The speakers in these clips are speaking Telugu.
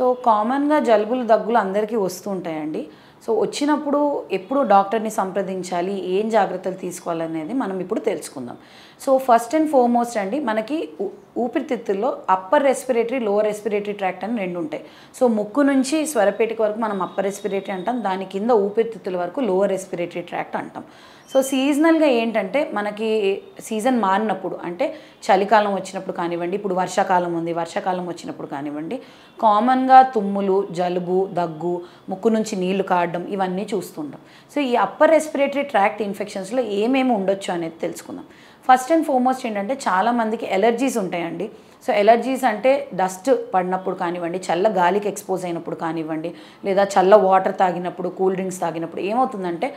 సో కామన్గా జలుబులు దగ్గులు అందరికీ వస్తూ ఉంటాయండి. సో వచ్చినప్పుడు ఎప్పుడు డాక్టర్ని సంప్రదించాలి, ఏం జాగ్రత్తలు తీసుకోవాలనేది మనం ఇప్పుడు తెలుసుకుందాం. సో ఫస్ట్ అండ్ ఫార్మోస్ట్ అండి, మనకి ఊపిరితిత్తుల్లో upper respiratory, lower respiratory tract అని రెండు ఉంటాయి. సో ముక్కు నుంచి స్వరపేటిక వరకు మనం అప్పర్ రెస్పిరేటరీ అంటాం, దాని కింద ఊపిరితిత్తుల వరకు లోవర్ రెస్పిరేటరీ ట్రాక్ట్ అంటాం. సో సీజనల్గా ఏంటంటే మనకి సీజన్ మారినప్పుడు, అంటే చలికాలం వచ్చినప్పుడు కానివ్వండి, ఇప్పుడు వర్షాకాలం ఉంది, వర్షాకాలం వచ్చినప్పుడు కానివ్వండి, కామన్గా తుమ్ములు, జలుబు, దగ్గు, ముక్కు నుంచి నీళ్లు కారడం ఇవన్నీ చూస్తుంటాం. సో ఈ అప్పర్ రెస్పిరేటరీ ట్రాక్ట్ ఇన్ఫెక్షన్స్లో ఏమేమి ఉండొచ్చు అనేది తెలుసుకుందాం. ఫస్ట్ అండ్ ఫార్మోస్ట్ ఏంటంటే చాలామందికి ఎలర్జీస్ ఉంటాయండి. సో ఎలర్జీస్ అంటే డస్ట్ పడినప్పుడు కానివ్వండి, చల్ల గాలికి ఎక్స్పోజ్ అయినప్పుడు కానివ్వండి, లేదా చల్ల వాటర్ తాగినప్పుడు, కూల్ డ్రింక్స్ తాగినప్పుడు ఏమవుతుందంటే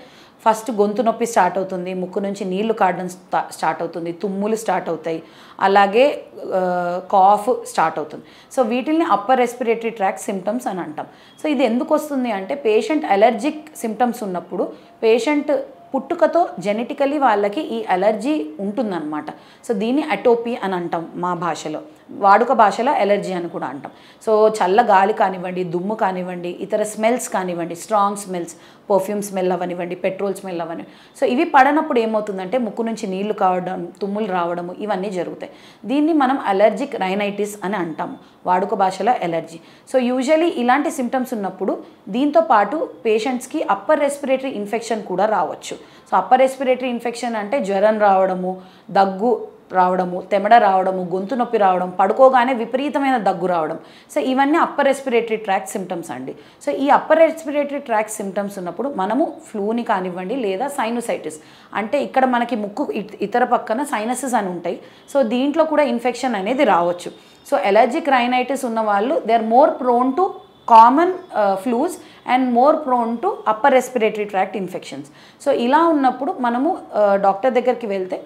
ఫస్ట్ గొంతు నొప్పి స్టార్ట్ అవుతుంది, ముక్కు నుంచి నీళ్లు కారడం స్టార్ట్ అవుతుంది, తుమ్ములు స్టార్ట్ అవుతాయి, అలాగే కాఫ్ స్టార్ట్ అవుతుంది. సో వీటిల్ని అప్పర్ రెస్పిరేటరీ ట్రాక్ట్ సిమ్టమ్స్ అని అంటాం. సో ఇది ఎందుకు వస్తుంది అంటే పేషెంట్ అలర్జిక్ సిమ్టమ్స్ ఉన్నప్పుడు పేషెంట్ పుట్టుకతో జెనెటికలీ వాళ్ళకి ఈ అలర్జీ ఉంటుందన్నమాట. సో దీన్ని అటోపీ అని అంటాం మా భాషలో, వాడుక భాషలో ఎలర్జీ అని కూడా అంటాం. సో చల్ల గాలి కానివ్వండి, దుమ్ము కానివ్వండి, ఇతర స్మెల్స్ కానివ్వండి, స్ట్రాంగ్ స్మెల్స్, పర్ఫ్యూమ్ స్మెల్ అవనివ్వండి, పెట్రోల్ స్మెల్ అవనివ్వండి, సో ఇవి పడనప్పుడు ఏమవుతుందంటే ముక్కు నుంచి నీళ్లు కావడం, తుమ్ములు రావడము ఇవన్నీ జరుగుతాయి. దీన్ని మనం అలర్జిక్ రైనైటిస్ అని అంటాము, వాడుక భాషలో ఎలర్జీ. సో యూజువలీ ఇలాంటి సిమ్టమ్స్ ఉన్నప్పుడు దీంతో పాటు పేషెంట్స్కి అప్పర్ రెస్పిరేటరీ ఇన్ఫెక్షన్ కూడా రావచ్చు. సో అప్పర్ రెస్పిరేటరీ ఇన్ఫెక్షన్ అంటే జ్వరం రావడము, దగ్గు రావడము, తెమడ రావడము, గొంతు నొప్పి రావడం, పడుకోగానే విపరీతమైన దగ్గు రావడం, సో ఇవన్నీ అప్పర్ రెస్పిరేటరీ ట్రాక్ట్ సిమ్టమ్స్ అండి. సో ఈ అప్పర్ రెస్పిరేటరీ ట్రాక్ట్ సిమ్టమ్స్ ఉన్నప్పుడు మనము ఫ్లూని కానివ్వండి, లేదా సైనోసైటిస్ అంటే ఇక్కడ మనకి ముక్కు ఇతర పక్కన సైనసెస్ అని ఉంటాయి, సో దీంట్లో కూడా ఇన్ఫెక్షన్ అనేది రావచ్చు. సో ఎలర్జిక్ రైనైటిస్ ఉన్న వాళ్ళు they are more prone to common flus and more prone to upper respiratory tract infections. So ఇలా ఉన్నప్పుడు మనము డాక్టర్ దగ్గరికి వెళ్తే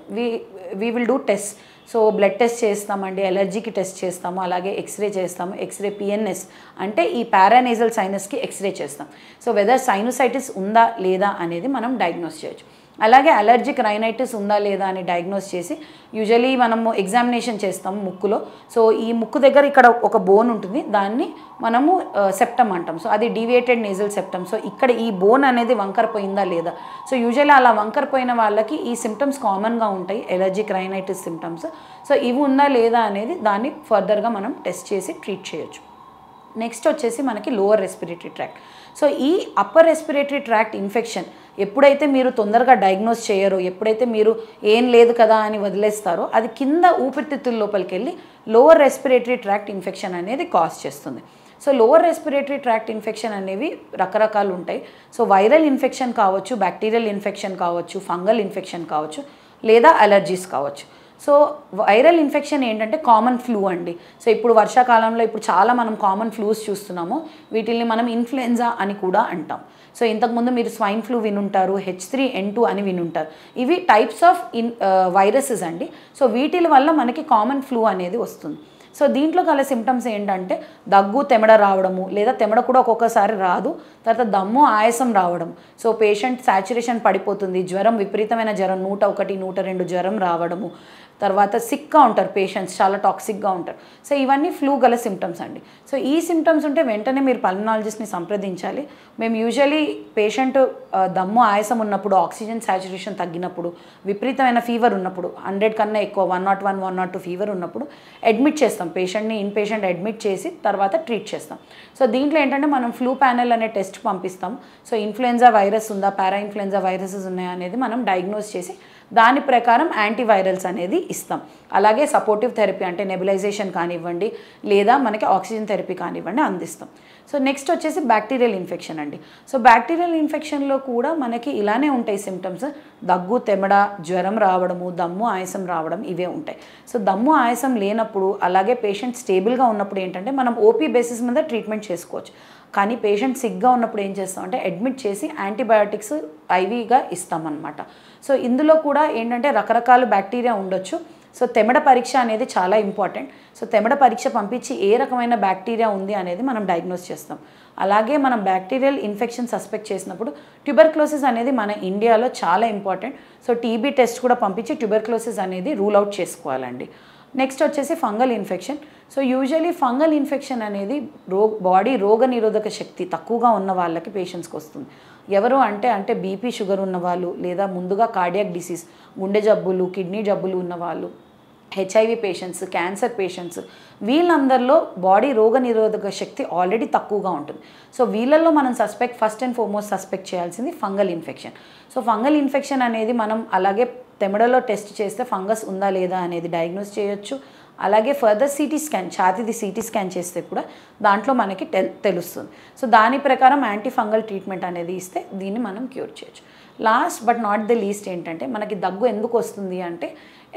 we will do test. So blood test చేస్తామండి, ఎలర్జీకి టెస్ట్ చేస్తాము, అలాగే ఎక్స్రే చేస్తాము. ఎక్స్రే పిఎన్ఎస్ అంటే ఈ పారానేజల్ సైనస్కి ఎక్స్రే చేస్తాం. సో వెదర్ సైనోసైటిస్ ఉందా లేదా అనేది మనం డయాగ్నోస్ చేయొచ్చు. అలాగే అలర్జిక్ రైనైటిస్ ఉందా లేదా అని డయాగ్నోస్ చేసి యూజువలీ మనము ఎగ్జామినేషన్ చేస్తాము ముక్కులో. సో ఈ ముక్కు దగ్గర ఇక్కడ ఒక బోన్ ఉంటుంది, దాన్ని మనము సెప్టమ్ అంటాం. సో అది డీవియేటెడ్ నేజల్ సెప్టమ్. సో ఇక్కడ ఈ బోన్ అనేది వంకర పోయిందా లేదా. సో యూజువల్లీ అలా వంకర పోయిన వాళ్ళకి ఈ సిమ్టమ్స్ కామన్గా ఉంటాయి, ఎలర్జిక్ రైనైటిస్ సిమ్టమ్స్. సో ఇవి ఉందా లేదా అనేది దాన్ని ఫర్దర్గా మనం టెస్ట్ చేసి ట్రీట్ చేయొచ్చు. నెక్స్ట్ వచ్చేసి మనకి లోవర్ రెస్పిరేటరీ ట్రాక్ట్. సో ఈ అప్పర్ రెస్పిరేటరీ ట్రాక్ట్ ఇన్ఫెక్షన్ ఎప్పుడైతే మీరు తొందరగా డయాగ్నోస్ చేయరో, ఎప్పుడైతే మీరు ఏం లేదు కదా అని వదిలేస్తారో, అది కింద ఊపిరితిత్తుల లోపలికి వెళ్ళి లోవర్ రెస్పిరేటరీ ట్రాక్ట్ ఇన్ఫెక్షన్ అనేది కాజ్ చేస్తుంది. So lower respiratory tract infection అనేవి రకరకాలు ఉంటాయి. సో వైరల్ ఇన్ఫెక్షన్ కావచ్చు, బ్యాక్టీరియల్ ఇన్ఫెక్షన్ కావచ్చు, ఫంగల్ ఇన్ఫెక్షన్ కావచ్చు, లేదా అలర్జీస్ కావచ్చు. సో వైరల్ ఇన్ఫెక్షన్ ఏంటంటే కామన్ ఫ్లూ అండి. సో ఇప్పుడు వర్షాకాలంలో ఇప్పుడు చాలా మనం కామన్ ఫ్లూస్ చూస్తున్నాము, వీటిల్ని మనం ఇన్ఫ్లుయెన్జా అని కూడా అంటాం. సో ఇంతకుముందు మీరు స్వైన్ ఫ్లూ వినుంటారు, H3N2 అని వినుంటారు. ఇవి టైప్స్ ఆఫ్ వైరసెస్ అండి. సో వీటి వల్ల మనకి కామన్ ఫ్లూ అనేది వస్తుంది. సో దీంట్లో గల సిమ్టమ్స్ ఏంటంటే దగ్గు, తెమడ రావడము, లేదా తెమడ కూడా ఒక్కొక్కసారి రాదు, తర్వాత దమ్ము, ఆయాసం రావడం. సో పేషెంట్ సాచురేషన్ పడిపోతుంది, జ్వరం, విపరీతమైన జ్వరం, 101, 102 జ్వరం రావడము, తర్వాత సిక్గా ఉంటారు పేషెంట్స్, చాలా టాక్సిక్గా ఉంటారు. సో ఇవన్నీ ఫ్లూ గల సిమ్టమ్స్ అండి. సో ఈ సిమ్టమ్స్ ఉంటే వెంటనే మీరు పల్మనాలజిస్ట్ని సంప్రదించాలి. మేము యూజువలీ పేషెంట్ దమ్ము, ఆయాసం ఉన్నప్పుడు, ఆక్సిజన్ సాచురేషన్ తగ్గినప్పుడు, విపరీతమైన ఫీవర్ ఉన్నప్పుడు, 100 కన్నా ఎక్కువ, 101, 102 ఫీవర్ ఉన్నప్పుడు అడ్మిట్ చేస్తాం. పేషెంట్ని ఇన్పేషెంట్ అడ్మిట్ చేసి తర్వాత ట్రీట్ చేస్తాం. సో దీంట్లో ఏంటంటే మనం ఫ్లూ ప్యానెల్ అనే టెస్ట్ పంపిస్తాం. సో ఇన్ఫ్లుయెన్జా వైరస్ ఉందా, పారా ఇన్ఫ్లుయెన్జా వైరసెస్ ఉన్నాయా అనేది మనం డయాగ్నోస్ చేసి దాని ప్రకారం యాంటీవైరల్స్ అనేది ఇస్తాం. అలాగే సపోర్టివ్ థెరపీ అంటే నెబులైజేషన్ కానివ్వండి, లేదా మనకి ఆక్సిజన్ థెరపీ కానివ్వండి అందిస్తాం. సో నెక్స్ట్ వచ్చేసి బ్యాక్టీరియల్ ఇన్ఫెక్షన్ అండి. సో బ్యాక్టీరియల్ ఇన్ఫెక్షన్లో కూడా మనకి ఇలానే ఉంటాయి సిమ్టమ్స్, దగ్గు, తెమడ, జ్వరం రావడము, దమ్ము, ఆయాసం రావడం, ఇవే ఉంటాయి. సో దమ్ము, ఆయాసం లేనప్పుడు, అలాగే పేషెంట్ స్టేబుల్గా ఉన్నప్పుడు ఏంటంటే మనం ఓపీ బేసిస్ మీద ట్రీట్మెంట్ చేసుకోవచ్చు. కానీ పేషెంట్ సిక్గా ఉన్నప్పుడు ఏం చేస్తామంటే అడ్మిట్ చేసి యాంటీబయాటిక్స్ ఐవీగా ఇస్తామన్నమాట. సో ఇందులో కూడా ఏంటంటే రకరకాల బ్యాక్టీరియా ఉండొచ్చు. సో తెమడ పరీక్ష అనేది చాలా ఇంపార్టెంట్. సో తెమడ పరీక్ష పంపించి ఏ రకమైన బ్యాక్టీరియా ఉంది అనేది మనం డయాగ్నోస్ చేస్తాం. అలాగే మనం బ్యాక్టీరియల్ ఇన్ఫెక్షన్ సస్పెక్ట్ చేసినప్పుడు ట్యూబర్క్లోసిస్ అనేది మన ఇండియాలో చాలా ఇంపార్టెంట్. సో టీబీ టెస్ట్ కూడా పంపించి ట్యూబర్క్లోసిస్ అనేది రూల్ అవుట్ చేసుకోవాలండి. నెక్స్ట్ వచ్చేసి fungal infection. So usually fungal infection అనేది బాడీ రోగ నిరోధక శక్తి తక్కువగా ఉన్న వాళ్ళకి పేషెంట్స్కి వస్తుంది. ఎవరు అంటే బీపీ షుగర్ ఉన్నవాళ్ళు, లేదా ముందుగా కార్డియాక్ డిసీజ్ గుండె జబ్బులు కిడ్నీ జబ్బులు ఉన్నవాళ్ళు, హెచ్ఐవి పేషెంట్స్, క్యాన్సర్ పేషెంట్స్, వీళ్ళందరిలో బాడీ రోగ నిరోధక శక్తి ఆల్రెడీ తక్కువగా ఉంటుంది. సో వీళ్ళల్లో మనం ఫస్ట్ అండ్ ఫార్మోస్ట్ సస్పెక్ట్ చేయాల్సింది fungal infection. So fungal infection అనేది మనం అలాగే తెమడలో టెస్ట్ చేస్తే ఫంగస్ ఉందా లేదా అనేది డయాగ్నోస్ చేయొచ్చు. అలాగే ఫర్దర్ సిటీ స్కాన్, ఛాతీది సిటీ స్కాన్ చేస్తే కూడా దాంట్లో మనకి తెలుస్తుంది. సో దాని ప్రకారం యాంటీ ఫంగల్ ట్రీట్మెంట్ అనేది ఇస్తే దీన్ని మనం క్యూర్ చేయొచ్చు. Last but not the least ఏంటంటే మనకి దగ్గు ఎందుకు వస్తుంది అంటే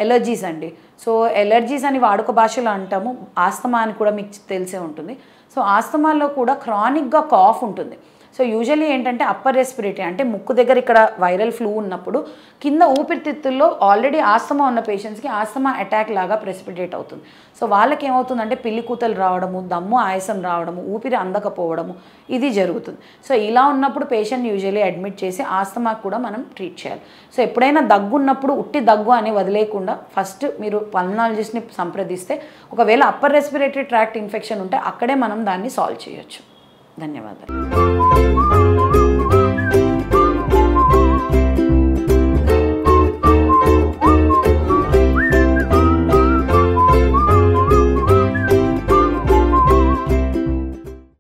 ఎలర్జీస్ అండి. సో ఎలర్జీస్ అని వాడుక భాషలో అంటాము, ఆస్తమా అని కూడా మీకు తెలిసే ఉంటుంది. సో ఆస్తమాలో కూడా క్రానిక్గా కాఫ్ ఉంటుంది. సో యూజువల్లీ ఏంటంటే అప్పర్ రెస్పిరేటరీ అంటే ముక్కు దగ్గర ఇక్కడ వైరల్ ఫ్లూ ఉన్నప్పుడు కింద ఊపిరితిత్తుల్లో ఆల్రెడీ ఆస్తమా ఉన్న పేషెంట్స్కి ఆస్తమా అటాక్ లాగా ప్రెసిపిటేట్ అవుతుంది. సో వాళ్ళకి ఏమవుతుందంటే పిల్లి కూతలు రావడము, దమ్ము ఆయాసం రావడము, ఊపిరి అందకపోవడము ఇది జరుగుతుంది. సో ఇలా ఉన్నప్పుడు పేషెంట్ యూజువల్లీ అడ్మిట్ చేసి ఆస్తమాకు కూడా మనం ట్రీట్ చేయాలి. సో ఎప్పుడైనా దగ్గు ఉన్నప్పుడు ఉట్టి దగ్గు అని వదిలేయకుండా ఫస్ట్ మీరు పల్మనాలజిస్ట్ని సంప్రదిస్తే ఒకవేళ అప్పర్ రెస్పిరేటరీ ట్రాక్ట్ ఇన్ఫెక్షన్ ఉంటే అక్కడే మనం దాన్ని సాల్వ్ చేయొచ్చు. ధన్యవాదాలు.